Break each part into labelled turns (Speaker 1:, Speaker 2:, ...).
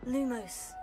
Speaker 1: Lumos.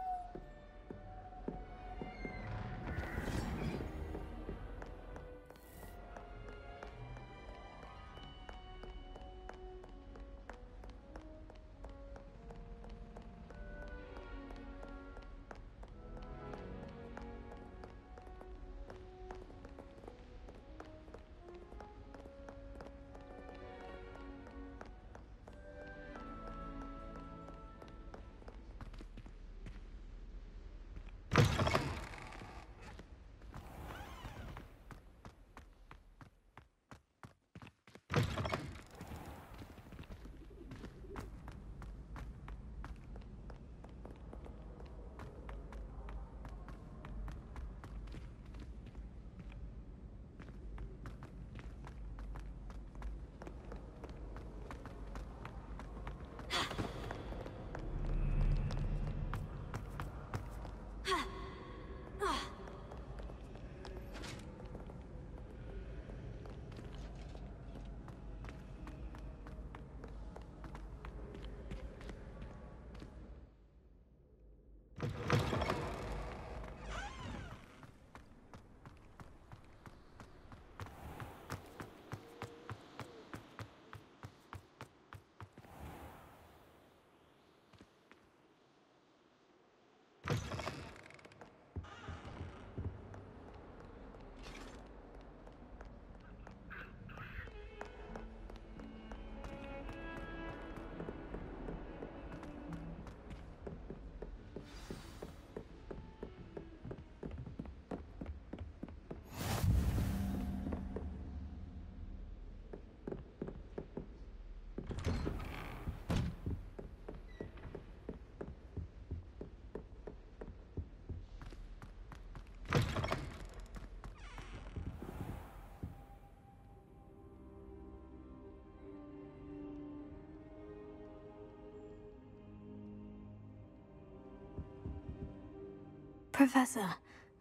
Speaker 1: Professor,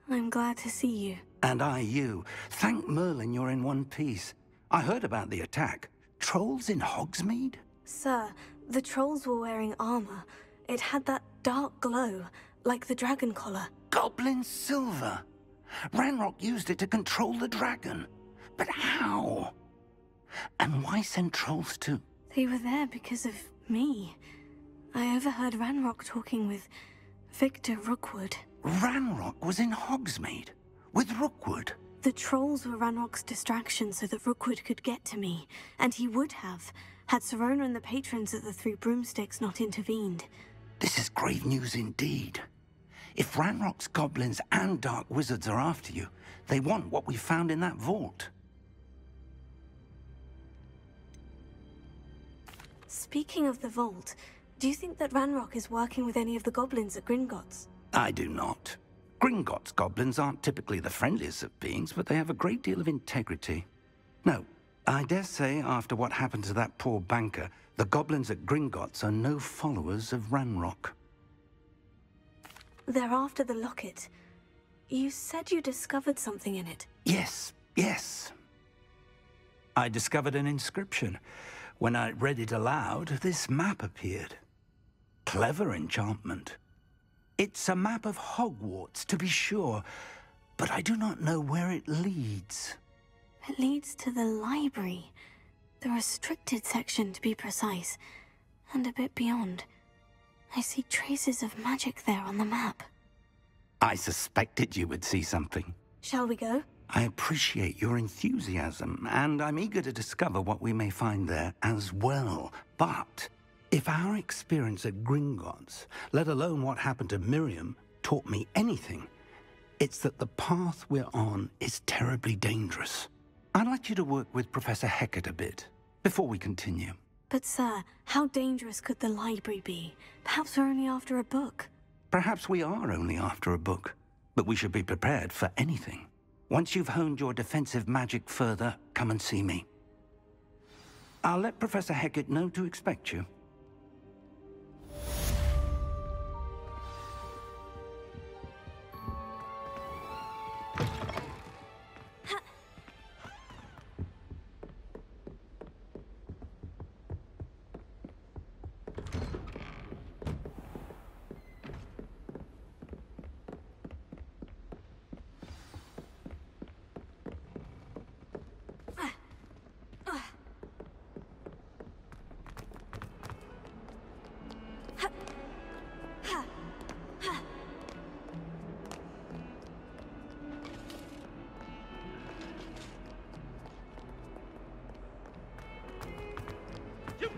Speaker 1: I'm glad to see you.
Speaker 2: And I you. Thank Merlin you're in one piece. I heard about the attack. Trolls in Hogsmeade?
Speaker 1: Sir, the trolls were wearing armor. It had that dark glow, like the dragon collar.
Speaker 2: Goblin silver! Ranrock used it to control the dragon. But how? And why send trolls to...
Speaker 1: They were there because of me. I overheard Ranrock talking with Victor Rookwood.
Speaker 2: Ranrock was in Hogsmeade? With Rookwood?
Speaker 1: The trolls were Ranrock's distraction so that Rookwood could get to me. And he would have, had Sirona and the patrons at the Three Broomsticks not intervened.
Speaker 2: This is grave news indeed. If Ranrock's goblins and dark wizards are after you, they want what we found in that vault.
Speaker 1: Speaking of the vault, do you think that Ranrock is working with any of the goblins at Gringotts?
Speaker 2: I do not. Gringotts goblins aren't typically the friendliest of beings, but they have a great deal of integrity. No, I dare say after what happened to that poor banker, the goblins at Gringotts are no followers of Ranrock.
Speaker 1: They're after the locket. You said you discovered something in it.
Speaker 2: Yes. I discovered an inscription. When I read it aloud, this map appeared. Clever enchantment. It's a map of Hogwarts, to be sure, but I do not know where it leads.
Speaker 1: It leads to the library. The restricted section, to be precise. And a bit beyond. I see traces of magic there on the map.
Speaker 2: I suspected you would see something.
Speaker 1: Shall we go?
Speaker 2: I appreciate your enthusiasm, and I'm eager to discover what we may find there as well. But if our experience at Gringotts, let alone what happened to Miriam, taught me anything, it's that the path we're on is terribly dangerous. I'd like you to work with Professor Hecat a bit before we continue.
Speaker 1: But sir, how dangerous could the library be? Perhaps we're only after a book.
Speaker 2: Perhaps we are only after a book, but we should be prepared for anything. Once you've honed your defensive magic further, come and see me. I'll let Professor Hecat know to expect you.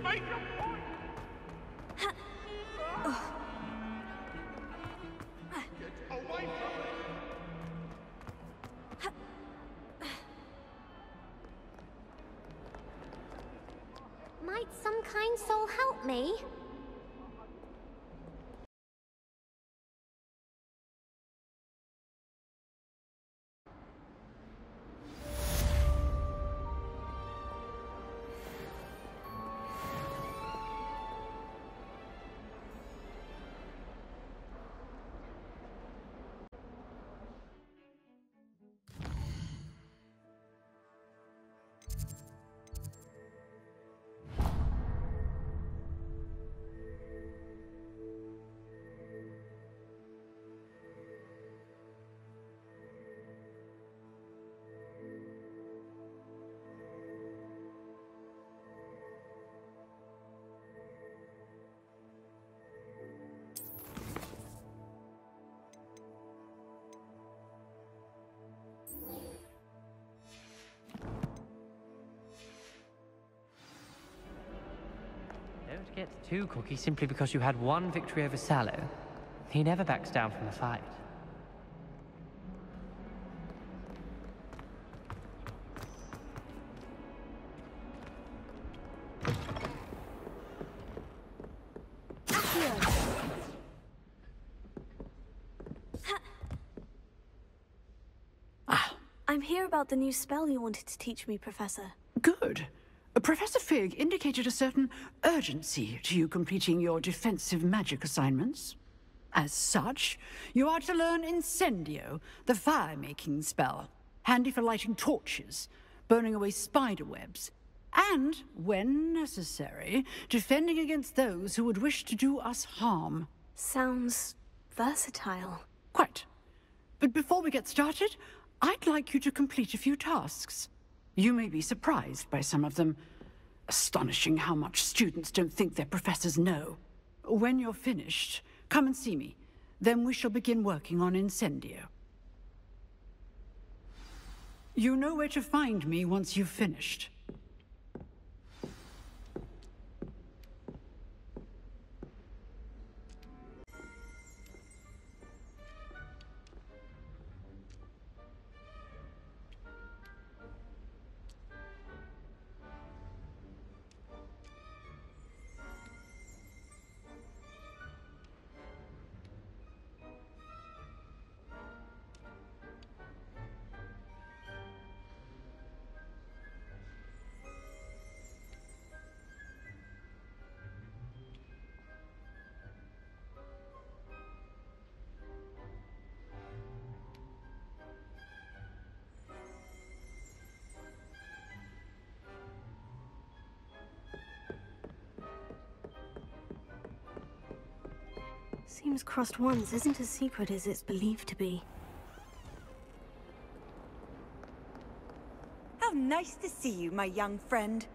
Speaker 3: Make a point! Get away from me!
Speaker 4: Might some kind soul help me?
Speaker 5: Don't get too cocky simply because you had one victory over Sallow. He never backs down from the fight.
Speaker 1: I'm here about the new spell you wanted to teach me, Professor.
Speaker 6: Good. Professor Fig indicated a certain urgency to you completing your defensive magic assignments. As such, you are to learn Incendio, the fire-making spell, handy for lighting torches, burning away spider webs, and, when necessary, defending against those who would wish to do us harm.
Speaker 1: Sounds versatile.
Speaker 6: Quite. But before we get started, I'd like you to complete a few tasks. You may be surprised by some of them. Astonishing how much students don't think their professors know. When you're finished, come and see me. Then we shall begin working on Incendio. You know where to find me once you've finished.
Speaker 1: Seems crossed once isn't as secret as it's believed to be.
Speaker 7: How nice to see you, my young friend.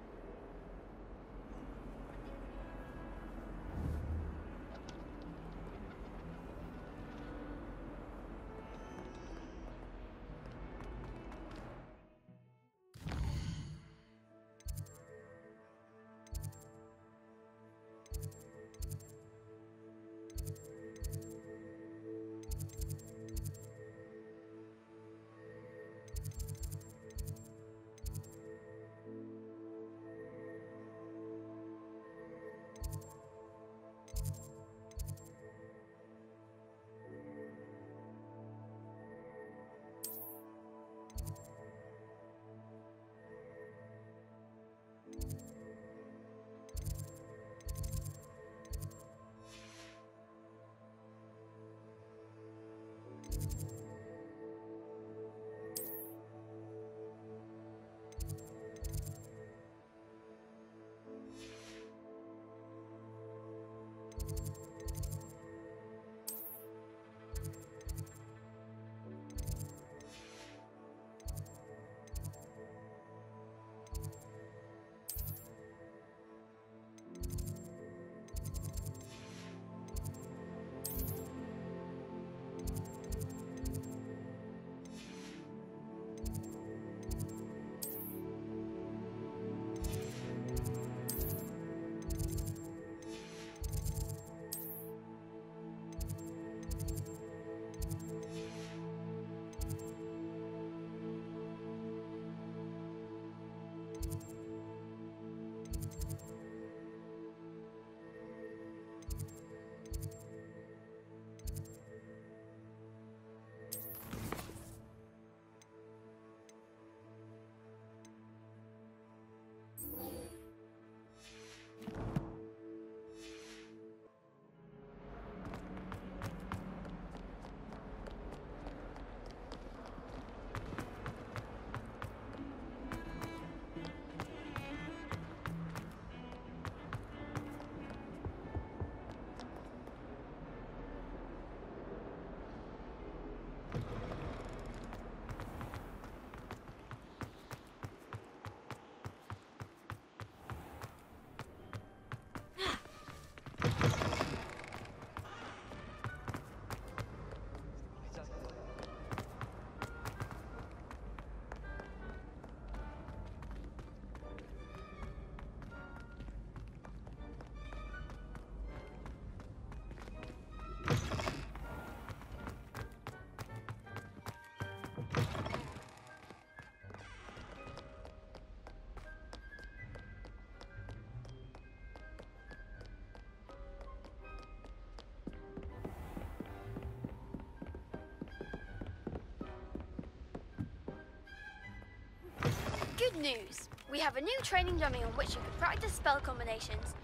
Speaker 8: Big news! We have a new training dummy on which you can practice spell combinations.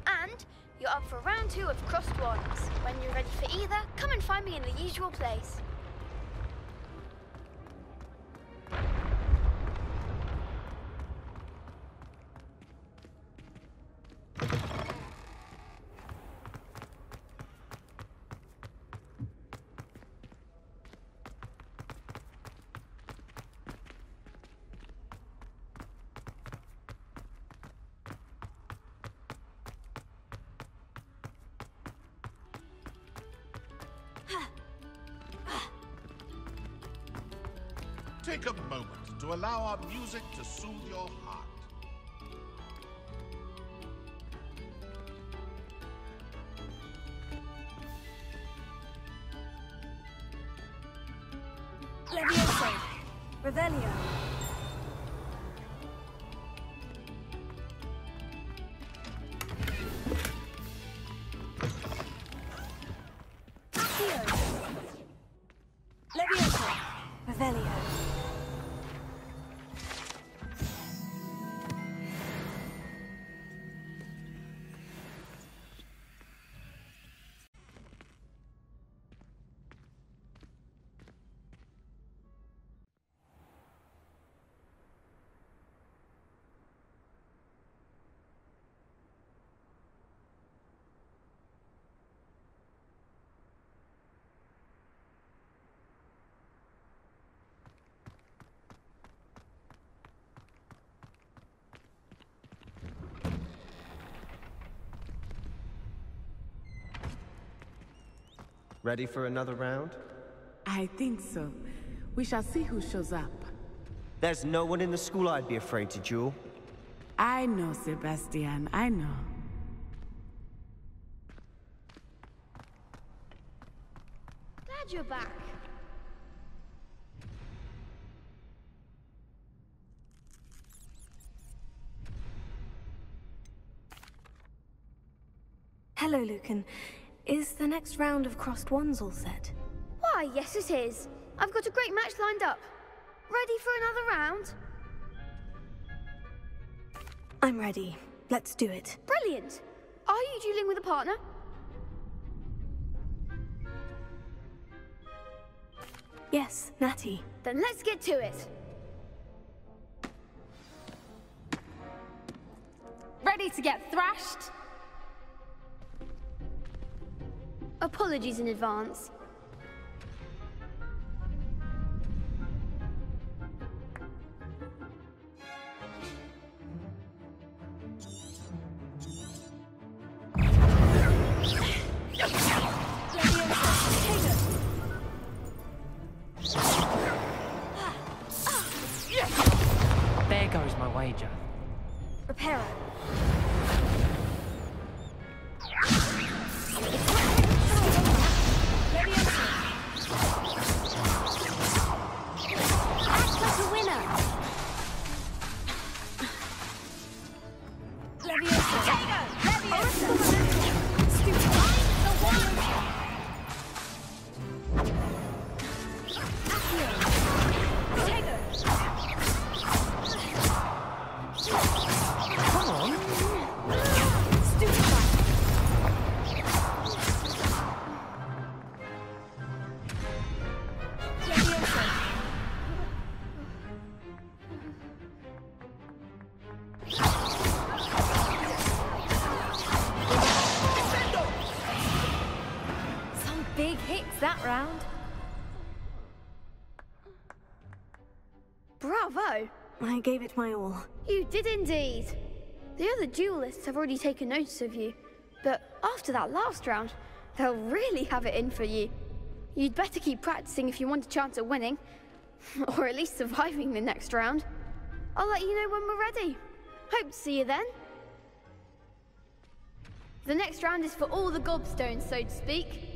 Speaker 8: And you're up for round 2 of Crossed Wands. When you're ready for either, come and find me in the usual place.
Speaker 3: Take a moment to allow our music to soothe your heart.
Speaker 8: Levioso. Revelio. Accio. Levioso. Revelio.
Speaker 9: Ready for another round?
Speaker 10: I think so. We shall see who shows up.
Speaker 9: There's no one in the school I'd be afraid to duel.
Speaker 10: I know, Sebastian, I know.
Speaker 8: Glad you're back.
Speaker 1: Hello, Lucan. Is the next round of Crossed Wands all set?
Speaker 8: Why, yes it is. I've got a great match lined up. Ready for another round?
Speaker 1: I'm ready. Let's do it.
Speaker 8: Brilliant. Are you dueling with a partner?
Speaker 1: Yes, Natty.
Speaker 8: Then let's get to it. Ready to get thrashed? Apologies in advance.
Speaker 5: There goes my wager.
Speaker 8: Reparo. Act like a winner. Leviosa. Leviosa. Stupid. The one. Accio. Tego.
Speaker 5: Come on.
Speaker 8: Stupid. Leviosa. Some big hits that round. Bravo!
Speaker 1: I gave it my all.
Speaker 8: You did indeed. The other duelists have already taken notice of you, but after that last round, they'll really have it in for you. You'd better keep practicing if you want a chance at winning, or at least surviving the next round. I'll let you know when we're ready. Hope to see you then. The next round is for all the gobstones, so to speak.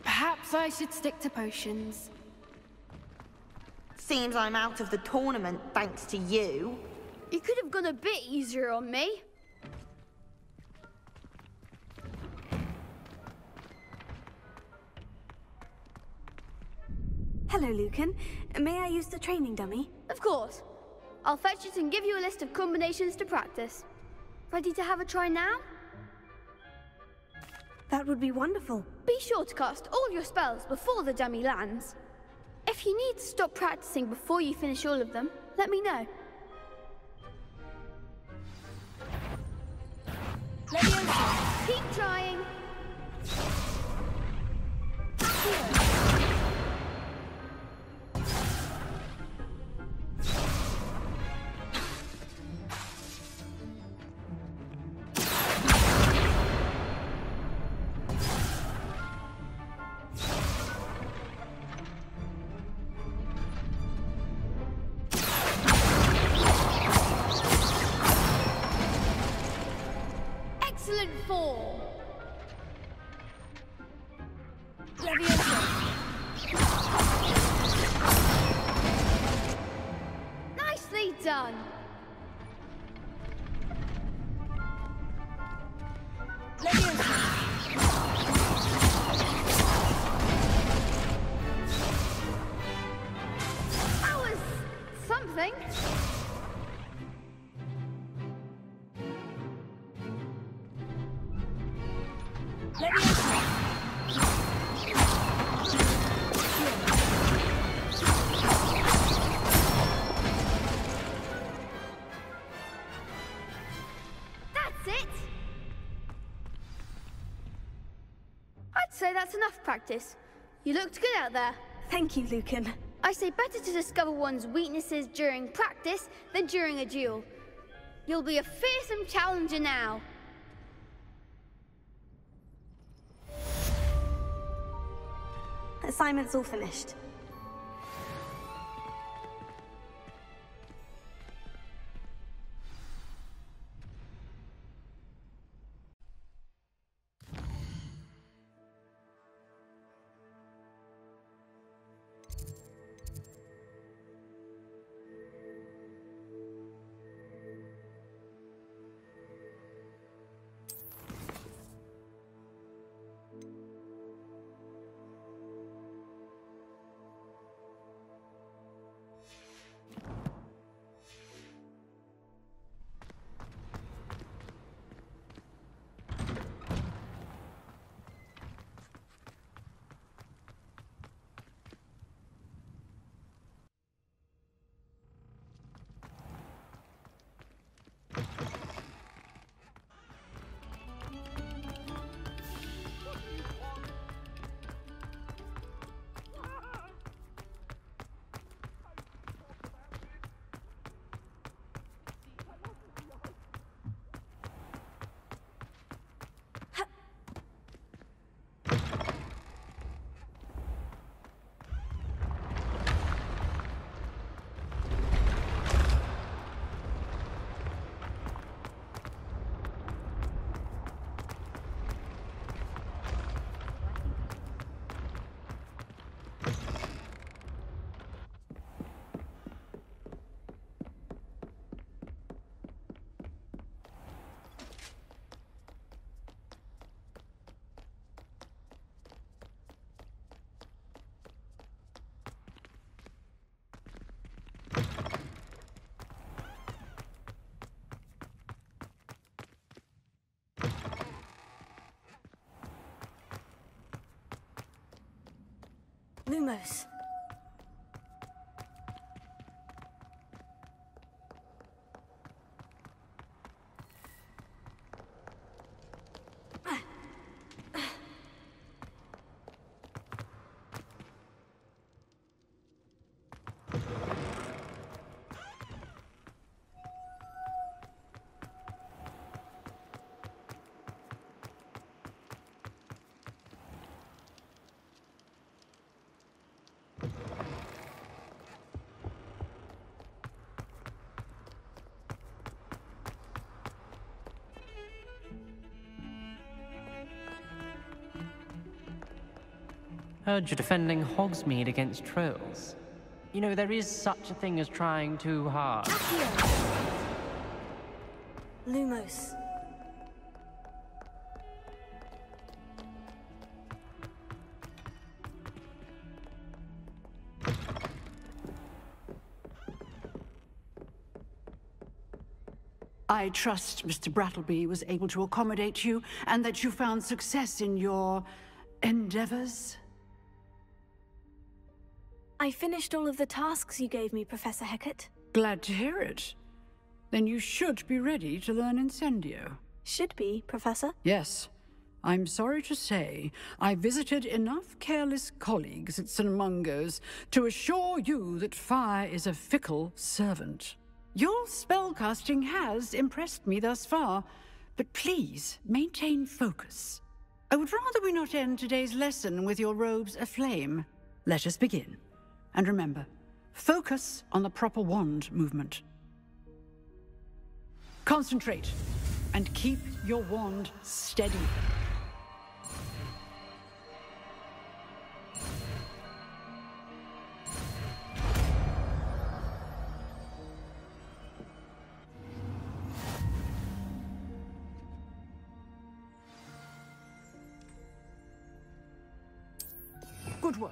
Speaker 11: Perhaps I should stick to potions.
Speaker 12: Seems I'm out of the tournament thanks to you.
Speaker 8: You could have gone a bit easier on me.
Speaker 1: Hello, Lucan. May I use the training dummy?
Speaker 8: Of course. I'll fetch it and give you a list of combinations to practice. Ready to have a try now?
Speaker 1: That would be wonderful.
Speaker 8: Be sure to cast all your spells before the dummy lands. If you need to stop practicing before you finish all of them, let me know. Leviosa, keep trying. Excellent form. Leviosa. Nicely done. Leviosa. That was something. That's it. I'd say that's enough practice. You looked good out there.
Speaker 1: Thank you, Lucan.
Speaker 8: I say better to discover one's weaknesses during practice than during a duel. You'll be a fearsome challenger now.
Speaker 1: Assignment's all finished. Lumos.
Speaker 5: Heard you're defending Hogsmeade against trolls. You know, there is such a thing as trying too hard.
Speaker 1: Lumos.
Speaker 6: I trust Mr. Brattleby was able to accommodate you, and that you found success in your endeavors?
Speaker 1: I finished all of the tasks you gave me, Professor Hecat.
Speaker 6: Glad to hear it. Then you should be ready to learn Incendio.
Speaker 1: Should be, Professor?
Speaker 6: Yes. I'm sorry to say, I visited enough careless colleagues at St. Mungo's to assure you that fire is a fickle servant. Your spellcasting has impressed me thus far, but please maintain focus. I would rather we not end today's lesson with your robes aflame. Let us begin. And remember, focus on the proper wand movement. Concentrate, and keep your wand steady. Good work.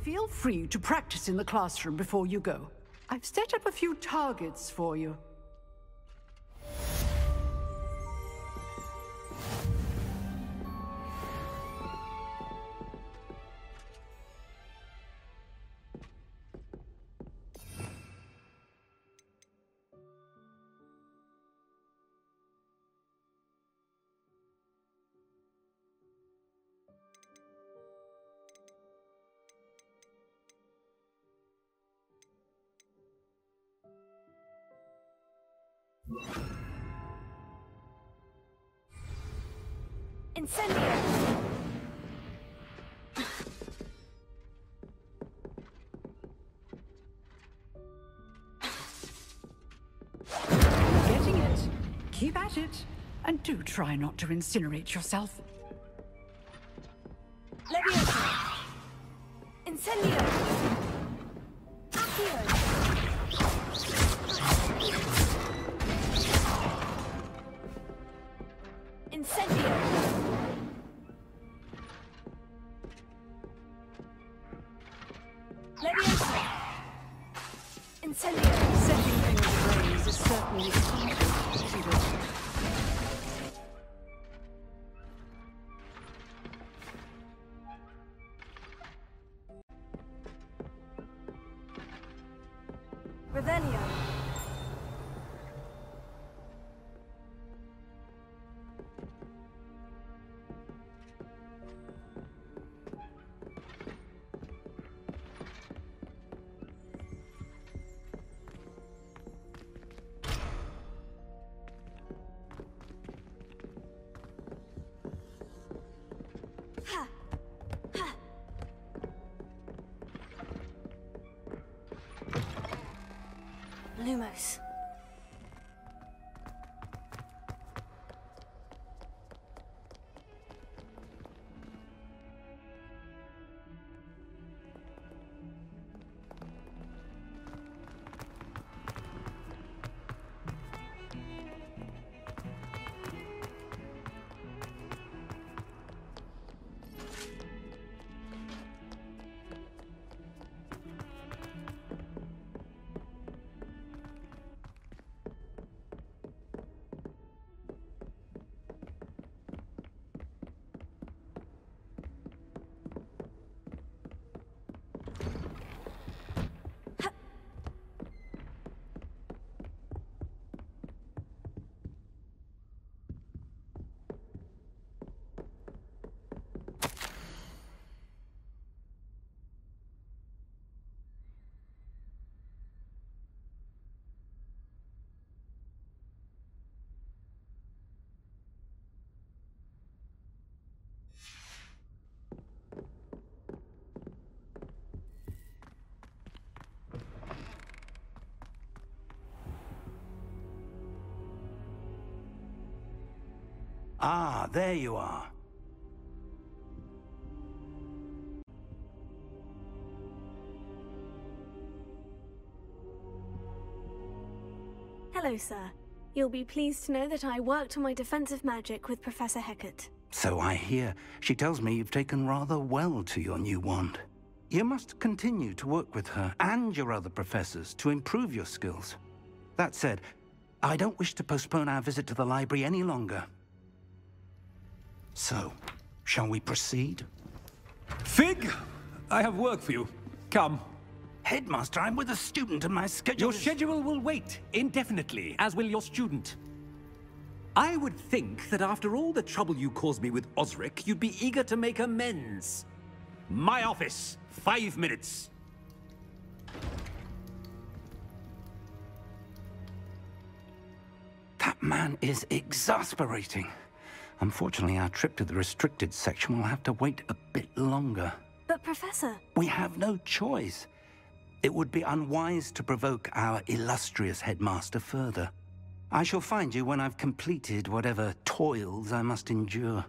Speaker 6: Feel free to practice in the classroom before you go. I've set up a few targets for you.
Speaker 1: Incendio!
Speaker 6: Getting it. Keep at it. And do try not to incinerate yourself.
Speaker 1: Leviosa! Incendio! Accio! Incendio! Leviosa! Incendio!
Speaker 6: Setting things ablaze is certainly something, isn't it?
Speaker 1: Revelio! Lumos.
Speaker 2: Ah, there you are.
Speaker 1: Hello, sir. You'll be pleased to know that I worked on my defensive magic with Professor Hecat.
Speaker 2: So I hear. She tells me you've taken rather well to your new wand. You must continue to work with her and your other professors to improve your skills. That said, I don't wish to postpone our visit to the library any longer. So, shall we proceed?
Speaker 12: Fig! I have work for you. Come.
Speaker 2: Headmaster, I'm with a student and my schedule
Speaker 12: Your schedule will wait indefinitely, as will your student. I would think that after all the trouble you caused me with Osric, you'd be eager to make amends. My office, 5 minutes.
Speaker 2: That man is exasperating. Unfortunately, our trip to the restricted section will have to wait a bit longer.
Speaker 1: But, Professor...
Speaker 2: We have no choice. It would be unwise to provoke our illustrious headmaster further. I shall find you when I've completed whatever toils I must endure.